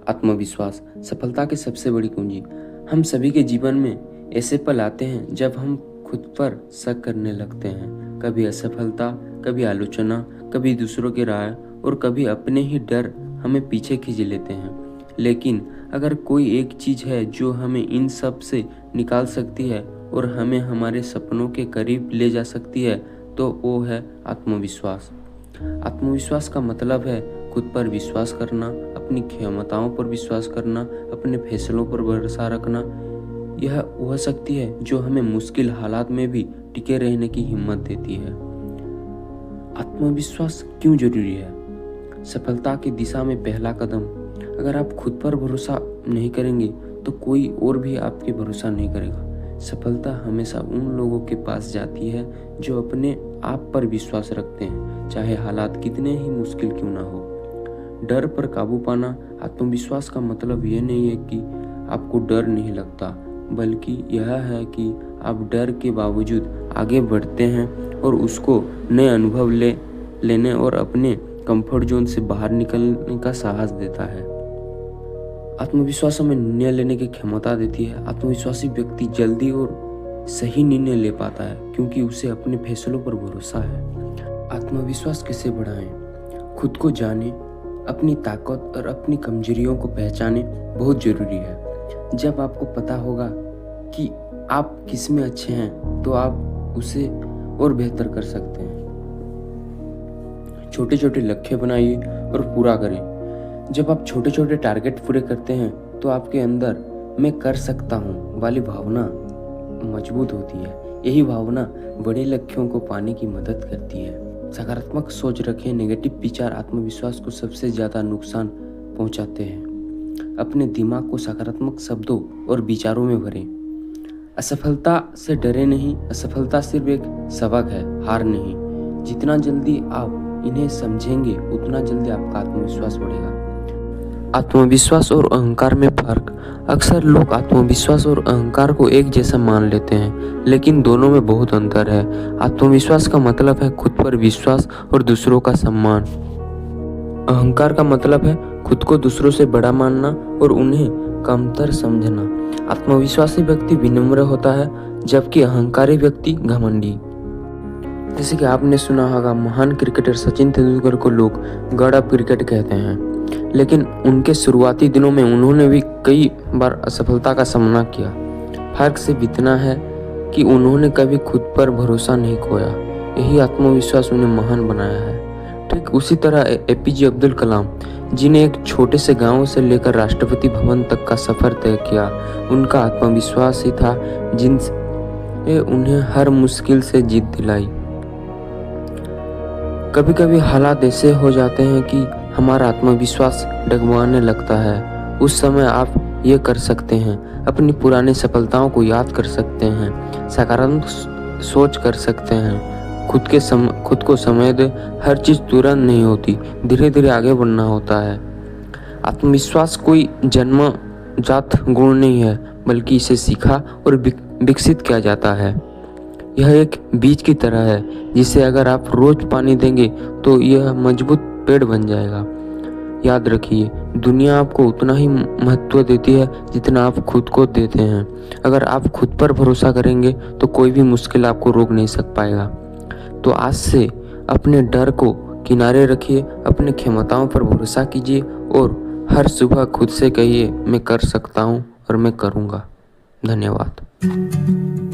आत्मविश्वास सफलता की सबसे बड़ी कुंजी। हम सभी के जीवन में ऐसे पल आते हैं जब हम खुद पर शक करने लगते हैं। कभी असफलता, कभी आलोचना, कभी दूसरों की राय और कभी अपने ही डर हमें पीछे खींच लेते हैं। लेकिन अगर कोई एक चीज़ है जो हमें इन सब से निकाल सकती है और हमें हमारे सपनों के करीब ले जा सकती है तो वो है आत्मविश्वास। आत्मविश्वास का मतलब है खुद पर विश्वास करना, अपनी क्षमताओं पर विश्वास करना, अपने फैसलों पर भरोसा रखना। यह वह शक्ति है जो हमें मुश्किल हालात में भी टिके रहने की हिम्मत देती है। आत्मविश्वास क्यों जरूरी है? सफलता की दिशा में पहला कदम। अगर आप खुद पर भरोसा नहीं करेंगे तो कोई और भी आपके भरोसा नहीं करेगा। सफलता हमेशा उन लोगों के पास जाती है जो अपने आप पर विश्वास रखते हैं, चाहे हालात कितने ही मुश्किल क्यों ना हो। डर पर काबू पाना। आत्मविश्वास का मतलब यह नहीं है कि आपको डर नहीं लगता, बल्कि यह है कि आप डर के बावजूद आगे बढ़ते हैं और उसको नए अनुभव लेने और अपने कंफर्ट जोन से बाहर निकलने का साहस देता है। आत्मविश्वास हमें निर्णय लेने की क्षमता देती है। आत्मविश्वासी व्यक्ति जल्दी और सही निर्णय ले पाता है क्योंकि उसे अपने फैसलों पर भरोसा है। आत्मविश्वास कैसे बढ़ाएं? खुद को जाने, अपनी ताकत और अपनी कमजोरियों को पहचाने बहुत जरूरी है। जब आपको पता होगा कि आप किस में अच्छे हैं तो आप उसे और बेहतर कर सकते हैं। छोटे छोटे लक्ष्य बनाइए और पूरा करें। जब आप छोटे छोटे टारगेट पूरे करते हैं तो आपके अंदर मैं कर सकता हूँ वाली भावना मजबूत होती है। यही भावना बड़े लक्ष्यों को पाने की मदद करती है। सकारात्मक सोच रखें। नेगेटिव विचार आत्मविश्वास को सबसे ज़्यादा नुकसान पहुंचाते हैं। अपने दिमाग को सकारात्मक शब्दों और विचारों में भरें। असफलता से डरे नहीं। असफलता सिर्फ एक सबक है, हार नहीं। जितना जल्दी आप इन्हें समझेंगे उतना जल्दी आपका आत्मविश्वास बढ़ेगा। आत्मविश्वास और अहंकार में फर्क। अक्सर लोग आत्मविश्वास और अहंकार को एक जैसा मान लेते हैं, लेकिन दोनों में बहुत अंतर है। आत्मविश्वास का मतलब है खुद पर विश्वास और दूसरों का सम्मान। अहंकार का मतलब है खुद को दूसरों से बड़ा मानना और उन्हें कमतर समझना। आत्मविश्वासी व्यक्ति विनम्र होता है जबकि अहंकारी व्यक्ति घमंडी। जैसे कि आपने सुना होगा, महान क्रिकेटर सचिन तेंदुलकर को लोग गॉड ऑफ क्रिकेट कहते हैं, लेकिन उनके शुरुआती दिनों में उन्होंने भी कई बार असफलता का सामना किया। फर्क सिर्फ इतना है कि उन्होंने कभी खुद पर भरोसा नहीं खोया। यही आत्मविश्वास उन्हें महान बनाया है। ठीक उसी तरह एपीजे अब्दुल कलाम, जिन्हें एक छोटे से गांव से लेकर राष्ट्रपति भवन तक का सफर तय किया, उनका आत्मविश्वास ही था जिनसे उन्हें हर मुश्किल से जीत दिलाई। कभी कभी हालात ऐसे हो जाते हैं कि हमारा आत्मविश्वास डगमगाने लगता है। उस समय आप ये कर सकते हैं, अपनी पुरानी सफलताओं को याद कर सकते हैं, सकारात्मक सोच कर सकते हैं, खुद को समय दे। हर चीज़ तुरंत नहीं होती, धीरे धीरे आगे बढ़ना होता है। आत्मविश्वास कोई जन्मजात गुण नहीं है, बल्कि इसे सीखा और विकसित किया जाता है। यह एक बीज की तरह है जिसे अगर आप रोज पानी देंगे तो यह मजबूत पेड़ बन जाएगा। याद रखिए, दुनिया आपको उतना ही महत्व देती है जितना आप खुद को देते हैं। अगर आप खुद पर भरोसा करेंगे तो कोई भी मुश्किल आपको रोक नहीं पाएगा। तो आज से अपने डर को किनारे रखिए, अपने क्षमताओं पर भरोसा कीजिए और हर सुबह खुद से कहिए, मैं कर सकता हूँ और मैं करूँगा। धन्यवाद।